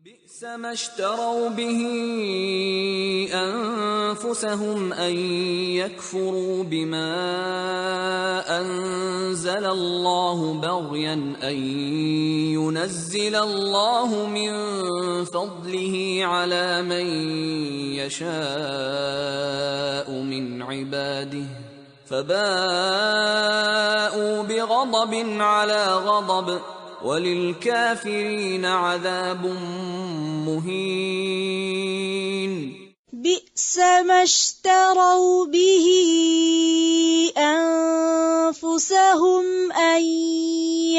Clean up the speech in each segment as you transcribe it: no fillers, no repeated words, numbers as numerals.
بئس ما اشتروا به أنفسهم أن يكفروا بما أنزل الله بغيا أن ينزل الله من فضله على من يشاء من عباده فباءوا بغضب على غضب وَلِلْكَافِرِينَ عَذَابٌ مُهِينٌ بئس ما اشتروا به أنفسهم أن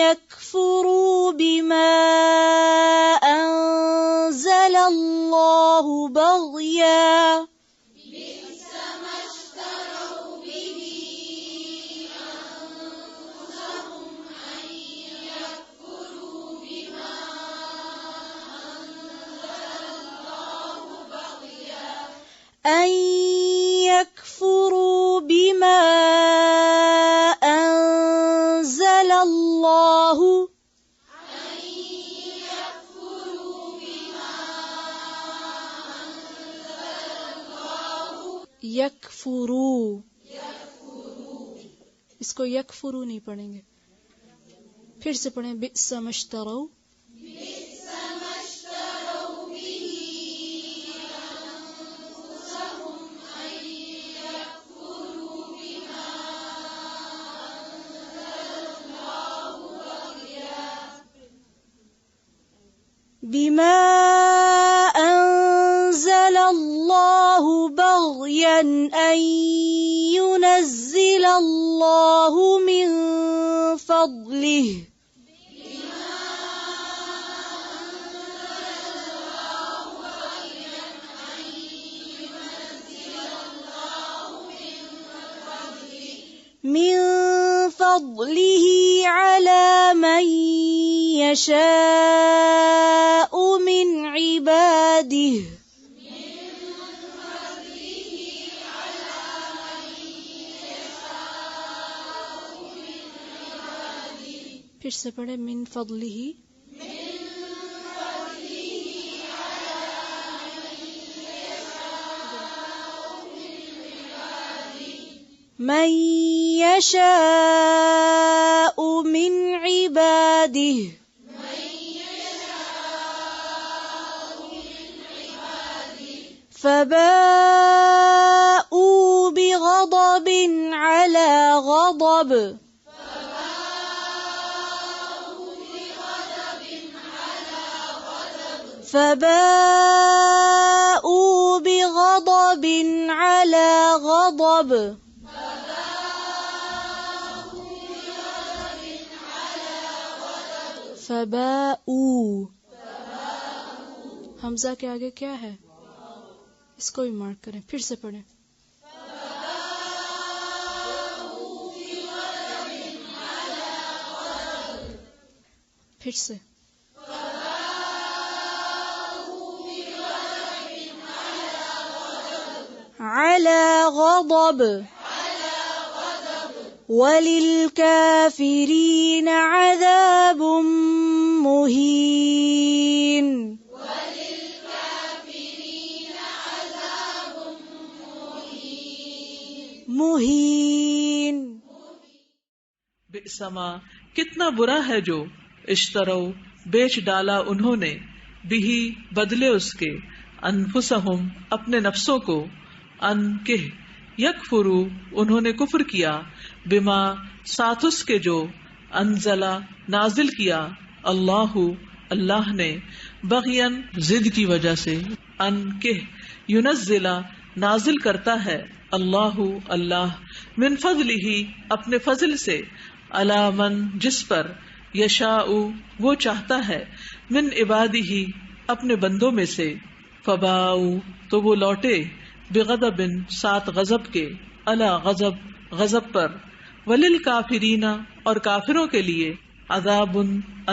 يكفروا بما أنزل الله بغيا أن يكفروا بما أنزل الله یکفروا اس کو یکفروا نہیں پڑھیں گے، پھر سے پڑھیں بئس ما اشتروا بما أنزل الله بغيا أن ينزل الله من فضله على من يشاء من عباده پھر سے پڑھے من فضلہ من يشاء من عباده فباءوا بغضب على غضب فباءوا بغضب على غضب فباءوا حمزہ کے آگے کیا ہے؟ اس کو بھی مارک کریں، پھر سے پڑھیں پھر سے على غضب وَلِلْكَافِرِينَ عَذَابٌ مُهِينٌ مہین بئس ما کتنا برا ہے جو اشترو بیچ ڈالا انہوں نے بھی بدلے اس کے انفسہم اپنے نفسوں کو ان کہ یکفرو انہوں نے کفر کیا بما ساتھ اس کے جو انزلا نازل کیا اللہ اللہ نے بغین ضد کی وجہ سے ان کہ ینزلا نازل کرتا ہے اللہ اللہ من فضلہ اپنے فضل سے علی من جس پر یشاء وہ چاہتا ہے من عبادہ اپنے بندوں میں سے فباؤ تو وہ لوٹے بغضب سات غضب کے علی غضب غضب پر وللکافرین اور کافروں کے لیے عذاب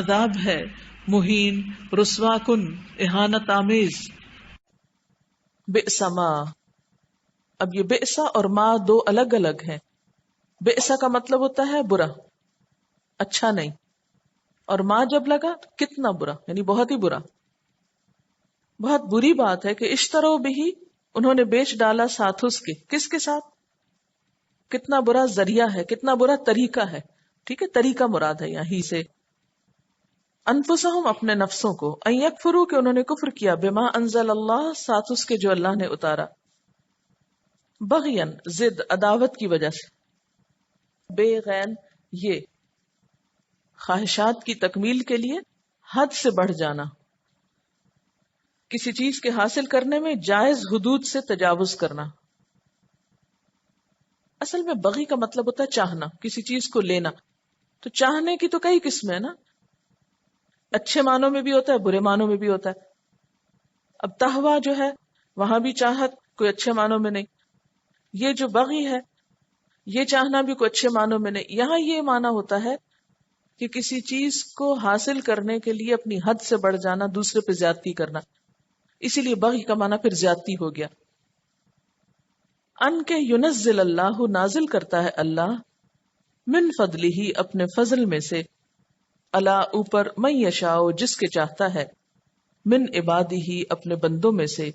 عذاب ہے مہین رسوا کن اہانت آمیز بئس ما اب یہ بئسا اور ما دو الگ الگ ہیں. بئسا کا مطلب ہوتا ہے برا، اچھا نہیں، اور ما جب لگا کتنا برا، یعنی بہت ہی برا. بہت بری بات ہے کہ اشترو بھی، انہوں نے بیچ ڈالا ساتھ اس کے. کس کے ساتھ؟ کتنا برا ذریعہ ہے، کتنا برا طریقہ ہے. ٹھیک ہے، طریقہ مراد ہے یہاں سے. انفسہم، اپنے نفسوں کو. ان یکفروا، کہ انہوں نے کفر کیا. بما انزل اللہ، ساتھ اس کے جو اللہ نے اتارا. بغین، ضد، عداوت کی وجہ سے. بے غین، یہ خواہشات کی تکمیل کے لیے حد سے بڑھ جانا، کسی چیز کے حاصل کرنے میں جائز حدود سے تجاوز کرنا. اصل میں بغی کا مطلب ہوتا ہے چاہنا، کسی چیز کو لینا. تو چاہنے کی تو کئی قسمیں ہیں نا، اچھے معنوں میں بھی ہوتا ہے، برے معنوں میں بھی ہوتا ہے. اب تہوا جو ہے وہاں بھی چاہت، کوئی اچھے معنوں میں نہیں. یہ جو بغی ہے یہ چاہنا بھی کوئی اچھے معنوں میں نہیں. یہاں یہ معنی ہوتا ہے کہ کسی چیز کو حاصل کرنے کے لیے اپنی حد سے بڑھ جانا، دوسرے پہ زیادتی کرنا. اسی لیے بغی کا معنی پھر زیادتی ہو گیا. ان کے ینزل اللہ، نازل کرتا ہے اللہ، من فضلہ، اپنے فضل میں سے، اللہ اوپر، من یشاء، جس کے چاہتا ہے، من عبادہ، اپنے بندوں میں سے.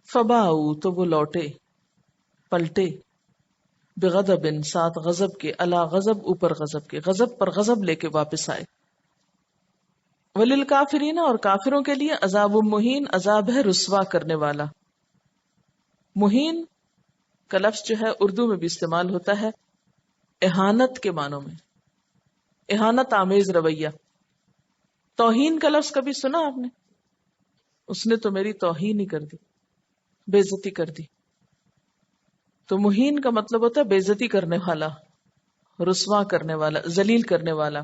فباؤ، تو وہ لوٹے، پلٹے، بغضب، ساتھ غضب کے، اللہ غضب، اوپر غضب کے، غضب پر غضب لے کے واپس آئے. وللکافرین، اور کافروں کے لیے، عذاب مہین، عذاب ہے رسوا کرنے والا. مہین کا لفظ جو ہے اردو میں بھی استعمال ہوتا ہے اہانت کے معنوں میں، اہانت آمیز رویہ. توہین کا لفظ کبھی سنا آپ نے؟ اس نے تو میری توہین ہی کر دی، بے عزتی کر دی. تو مہین کا مطلب ہوتا ہے بے عزتی کرنے والا، رسوا کرنے والا، ذلیل کرنے والا،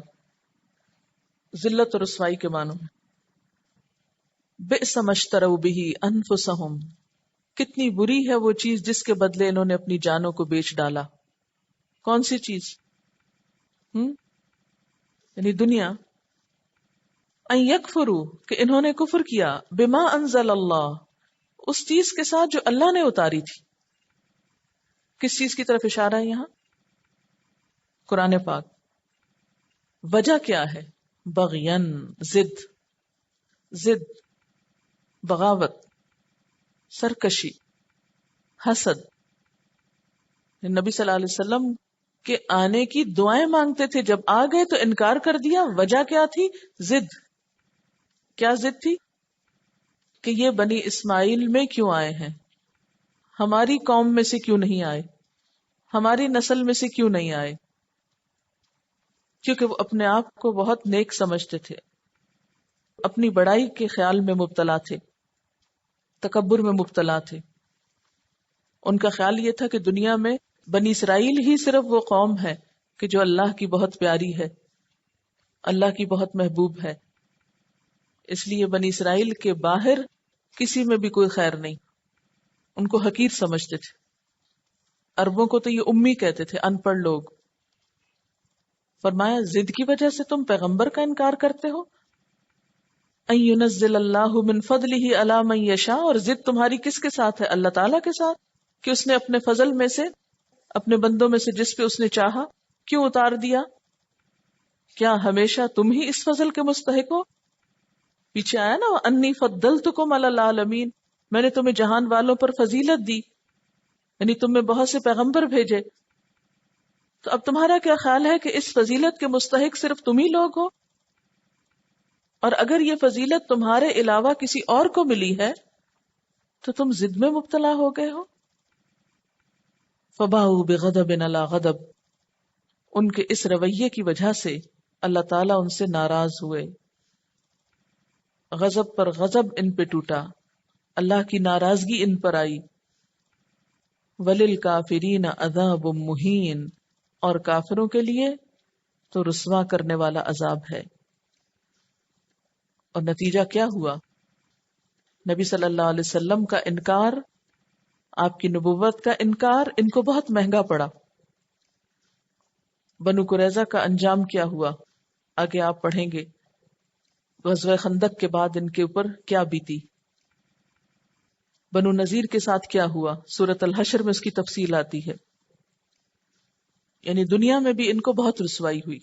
ذلت اور رسوائی کے معنوں میں. بئس ما اشتروا بہ انفسہم، کتنی بری ہے وہ چیز جس کے بدلے انہوں نے اپنی جانوں کو بیچ ڈالا. کون سی چیز؟ یعنی دنیا. ان یکفروا، کہ انہوں نے کفر کیا، بما انزل اللہ، اس چیز کے ساتھ جو اللہ نے اتاری تھی. کس چیز کی طرف اشارہ ہے یہاں؟ قرآن پاک. وجہ کیا ہے؟ بغین، ضد، ضد، بغاوت، سرکشی، حسد. نبی صلی اللہ علیہ وسلم کے آنے کی دعائیں مانگتے تھے، جب آ گئے تو انکار کر دیا. وجہ کیا تھی؟ ضد. کیا ضد تھی؟ کہ یہ بنی اسماعیل میں کیوں آئے ہیں، ہماری قوم میں سے کیوں نہیں آئے، ہماری نسل میں سے کیوں نہیں آئے. کیونکہ وہ اپنے آپ کو بہت نیک سمجھتے تھے، اپنی بڑائی کے خیال میں مبتلا تھے، تکبر میں مبتلا تھے. ان کا خیال یہ تھا کہ دنیا میں بنی اسرائیل ہی صرف وہ قوم ہے کہ جو اللہ کی بہت پیاری ہے، اللہ کی بہت محبوب ہے. اس لیے بنی اسرائیل کے باہر کسی میں بھی کوئی خیر نہیں. ان کو حقیر سمجھتے تھے. عربوں کو تو یہ امی کہتے تھے، ان پڑھ لوگ. فرمایا ضد کی وجہ سے تم پیغمبر کا انکار کرتے ہو. ان ينزل اللہ من فضلہ علی من یشاء، اور ضد تمہاری کس کے ساتھ ہے؟ اللہ تعالیٰ کے ساتھ، کہ اس نے اپنے فضل میں سے، اپنے بندوں میں سے جس پہ اس نے چاہا کیوں اتار دیا. کیا ہمیشہ تم ہی اس فضل کے مستحق ہو؟ پیچھے آیا نا انی فضلتکم علی العالمین، میں نے تمہیں جہان والوں پر فضیلت دی، یعنی تم میں بہت سے پیغمبر بھیجے. تو اب تمہارا کیا خیال ہے کہ اس فضیلت کے مستحق صرف تم ہی لوگ ہو؟ اور اگر یہ فضیلت تمہارے علاوہ کسی اور کو ملی ہے تو تم ضد میں مبتلا ہو گئے ہو. فباؤ بغضب علی غضب، ان کے اس رویے کی وجہ سے اللہ تعالیٰ ان سے ناراض ہوئے. غضب پر غضب ان پہ ٹوٹا، اللہ کی ناراضگی ان پر آئی. وللکافرین عذاب مہین، اور کافروں کے لیے تو رسوا کرنے والا عذاب ہے. اور نتیجہ کیا ہوا؟ نبی صلی اللہ علیہ وسلم کا انکار، آپ کی نبوت کا انکار ان کو بہت مہنگا پڑا. بنو قریظہ کا انجام کیا ہوا آگے آپ پڑھیں گے. غزوہ خندق کے بعد ان کے اوپر کیا بیتی. بنو نذیر کے ساتھ کیا ہوا، سورۃ الحشر میں اس کی تفصیل آتی ہے. یعنی دنیا میں بھی ان کو بہت رسوائی ہوئی.